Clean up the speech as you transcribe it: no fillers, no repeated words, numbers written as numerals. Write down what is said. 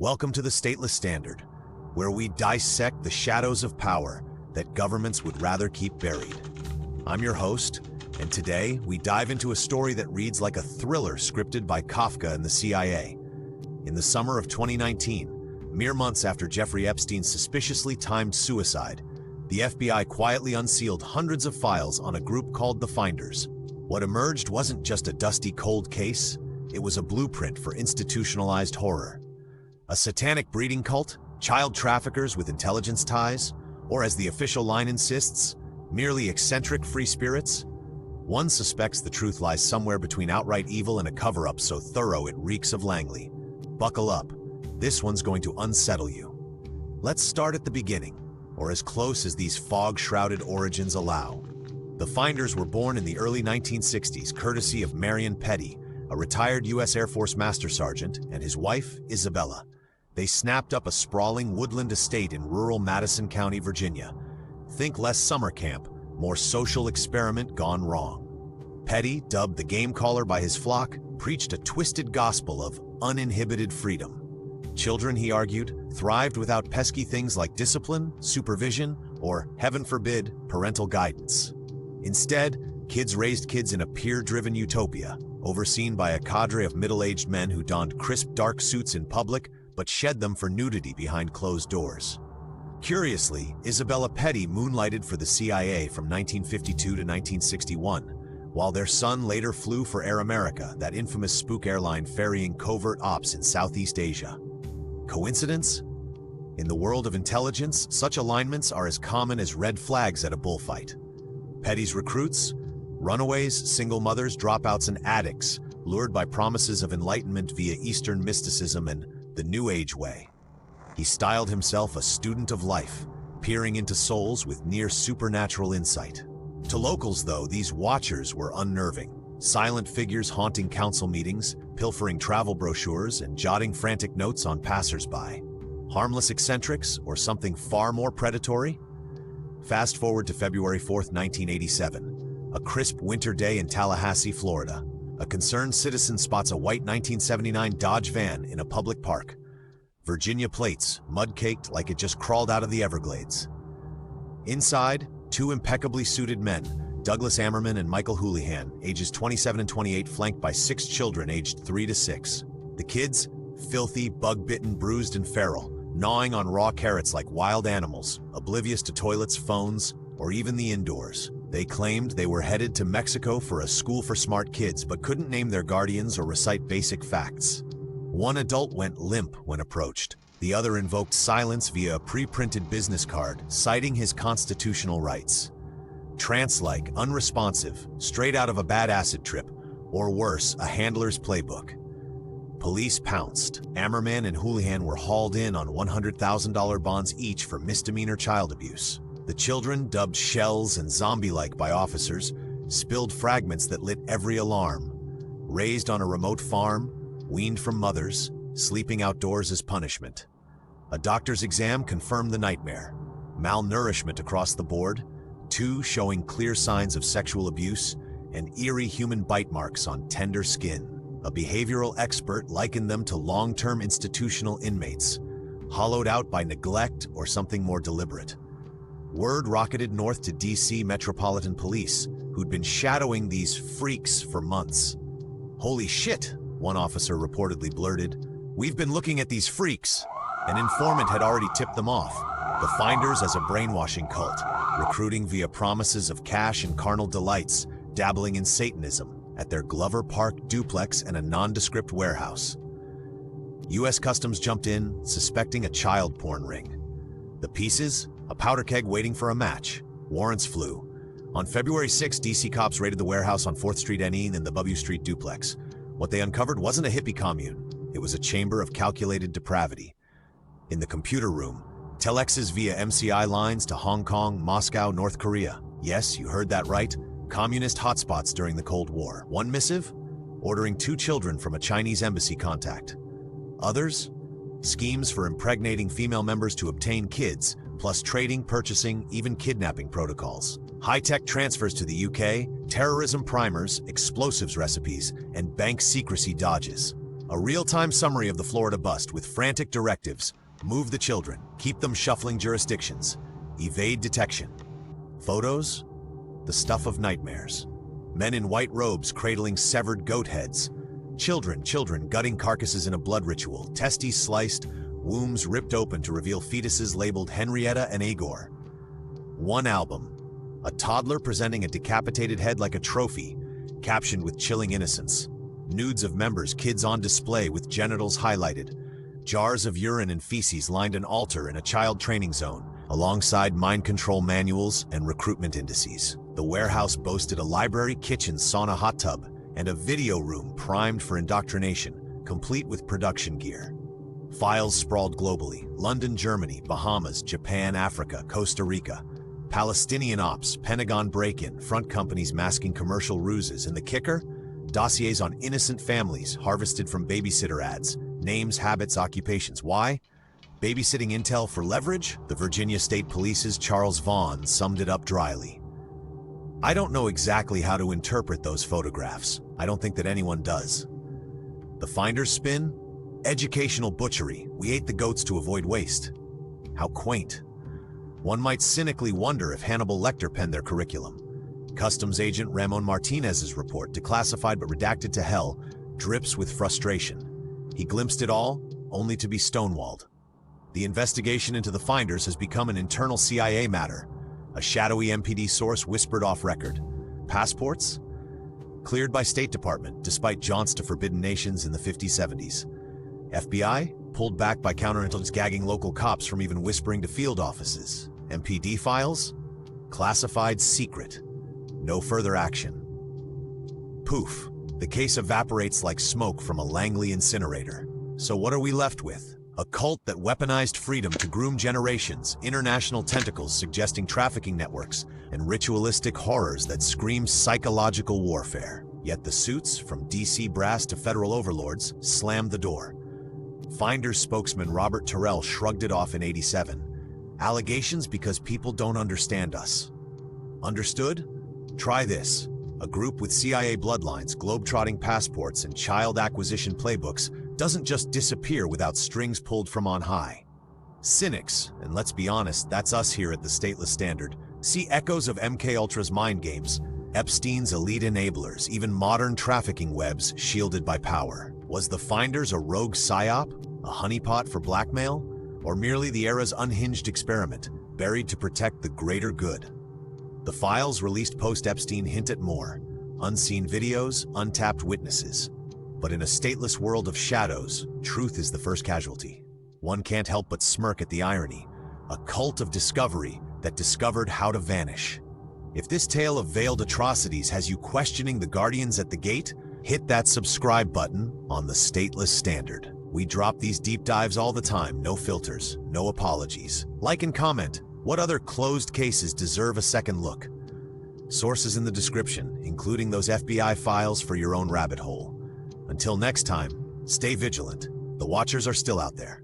Welcome to the Stateless Standard, where we dissect the shadows of power that governments would rather keep buried. I'm your host, and today we dive into a story that reads like a thriller scripted by Kafka and the CIA. In the summer of 2019, mere months after Jeffrey Epstein's suspiciously timed suicide, the FBI quietly unsealed hundreds of files on a group called the Finders. What emerged wasn't just a dusty cold case, it was a blueprint for institutionalized horror. A satanic breeding cult, child traffickers with intelligence ties, or as the official line insists, merely eccentric free spirits? One suspects the truth lies somewhere between outright evil and a cover-up so thorough it reeks of Langley. Buckle up, this one's going to unsettle you. Let's start at the beginning, or as close as these fog-shrouded origins allow. The Finders were born in the early 1960s, courtesy of Marion Petty, a retired U.S. Air Force Master Sergeant, and his wife, Isabella. They snapped up a sprawling woodland estate in rural Madison County, Virginia. Think less summer camp, more social experiment gone wrong. Petty, dubbed the game caller by his flock, preached a twisted gospel of uninhibited freedom. Children, he argued, thrived without pesky things like discipline, supervision, or, heaven forbid, parental guidance. Instead, kids raised kids in a peer-driven utopia, overseen by a cadre of middle-aged men who donned crisp dark suits in public but shed them for nudity behind closed doors. Curiously, Isabella Petty moonlighted for the CIA from 1952 to 1961, while their son later flew for Air America, that infamous spook airline ferrying covert ops in Southeast Asia. Coincidence? In the world of intelligence, such alignments are as common as red flags at a bullfight. Petty's recruits? Runaways, single mothers, dropouts, and addicts, lured by promises of enlightenment via Eastern mysticism and the New Age way. He styled himself a student of life, peering into souls with near supernatural insight. To locals, though, these watchers were unnerving. Silent figures haunting council meetings, pilfering travel brochures, and jotting frantic notes on passers-by. Harmless eccentrics, or something far more predatory? Fast forward to February 4th, 1987. A crisp winter day in Tallahassee, Florida. A concerned citizen spots a white 1979 Dodge van in a public park. Virginia plates, mud-caked like it just crawled out of the Everglades. Inside, two impeccably suited men, Douglas Ammerman and Michael Houlihan, ages 27 and 28, flanked by 6 children aged 3 to 6. The kids, filthy, bug-bitten, bruised, and feral, gnawing on raw carrots like wild animals, oblivious to toilets, phones, or even the indoors. They claimed they were headed to Mexico for a school for smart kids, but couldn't name their guardians or recite basic facts. One adult went limp when approached. The other invoked silence via a pre-printed business card, citing his constitutional rights. Trance-like, unresponsive, straight out of a bad acid trip, or worse, a handler's playbook. Police pounced. Ammerman and Houlihan were hauled in on $100,000 bonds each for misdemeanor child abuse. The children, dubbed shells and zombie-like by officers, spilled fragments that lit every alarm. Raised on a remote farm, weaned from mothers, sleeping outdoors as punishment. A doctor's exam confirmed the nightmare. Malnourishment across the board, 2 showing clear signs of sexual abuse, and eerie human bite marks on tender skin. A behavioral expert likened them to long-term institutional inmates, hollowed out by neglect or something more deliberate. Word rocketed north to D.C. Metropolitan Police, who'd been shadowing these freaks for months. "Holy shit," one officer reportedly blurted. "We've been looking at these freaks." An informant had already tipped them off. The Finders as a brainwashing cult, recruiting via promises of cash and carnal delights, dabbling in Satanism at their Glover Park duplex and a nondescript warehouse. U.S. Customs jumped in, suspecting a child porn ring. The pieces? A powder keg waiting for a match. Warrants flew. On February 6, D.C. cops raided the warehouse on 4th Street NE and the W Street duplex. What they uncovered wasn't a hippie commune. It was a chamber of calculated depravity. In the computer room, Telexes via MCI lines to Hong Kong, Moscow, North Korea. Yes, you heard that right. Communist hotspots during the Cold War. One missive? Ordering 2 children from a Chinese embassy contact. Others? Schemes for impregnating female members to obtain kids, plus trading, purchasing, even kidnapping protocols. High-tech transfers to the UK, terrorism primers, explosives recipes, and bank secrecy dodges. A real-time summary of the Florida bust with frantic directives. Move the children, keep them shuffling jurisdictions, evade detection. Photos? The stuff of nightmares. Men in white robes cradling severed goat heads. Children gutting carcasses in a blood ritual, testes sliced, wombs ripped open to reveal fetuses labeled Henrietta and Agor. One album. A toddler presenting a decapitated head like a trophy, captioned with chilling innocence. Nudes of members, kids on display with genitals highlighted. Jars of urine and feces lined an altar in a child training zone, alongside mind control manuals and recruitment indices. The warehouse boasted a library, kitchen, sauna, hot tub, and a video room primed for indoctrination, complete with production gear. Files sprawled globally: London, Germany, Bahamas, Japan, Africa, Costa Rica. Palestinian ops, Pentagon break-in, front companies masking commercial ruses, and the kicker? Dossiers on innocent families harvested from babysitter ads. Names, habits, occupations. Why? Babysitting intel for leverage? The Virginia State Police's Charles Vaughn summed it up dryly. I don't know exactly how to interpret those photographs. I don't think that anyone does. The finder's spin? Educational butchery. We ate the goats to avoid waste. How quaint. One might cynically wonder if Hannibal Lecter penned their curriculum. Customs agent Ramon Martinez's report, declassified but redacted to hell, drips with frustration. He glimpsed it all, only to be stonewalled. The investigation into the finders has become an internal CIA matter. A shadowy MPD source whispered off record. Passports? Cleared by State Department, despite jaunts to forbidden nations in the 50s-70s. FBI? Pulled back by counterintelligence, gagging local cops from even whispering to field offices. MPD files? Classified secret. No further action. Poof. The case evaporates like smoke from a Langley incinerator. So what are we left with? A cult that weaponized freedom to groom generations, international tentacles suggesting trafficking networks, and ritualistic horrors that scream psychological warfare. Yet the suits, from DC brass to federal overlords, slammed the door. Finders spokesman Robert Terrell shrugged it off in '87. Allegations because people don't understand us. Understood? Try this. A group with CIA bloodlines, globe-trotting passports, and child acquisition playbooks doesn't just disappear without strings pulled from on high. Cynics, and let's be honest, that's us here at the Stateless Standard, see echoes of MKUltra's mind games, Epstein's elite enablers, even modern trafficking webs shielded by power. Was the Finders a rogue psyop, a honeypot for blackmail, or merely the era's unhinged experiment, buried to protect the greater good? The files released post-Epstein hint at more. Unseen videos, untapped witnesses. But in a stateless world of shadows, truth is the first casualty. One can't help but smirk at the irony. A cult of discovery that discovered how to vanish. If this tale of veiled atrocities has you questioning the guardians at the gate, hit that subscribe button on the Stateless Standard. We drop these deep dives all the time, no filters, no apologies. Like and comment. What other closed cases deserve a second look? Sources in the description, including those FBI files for your own rabbit hole. Until next time, stay vigilant. The Watchers are still out there.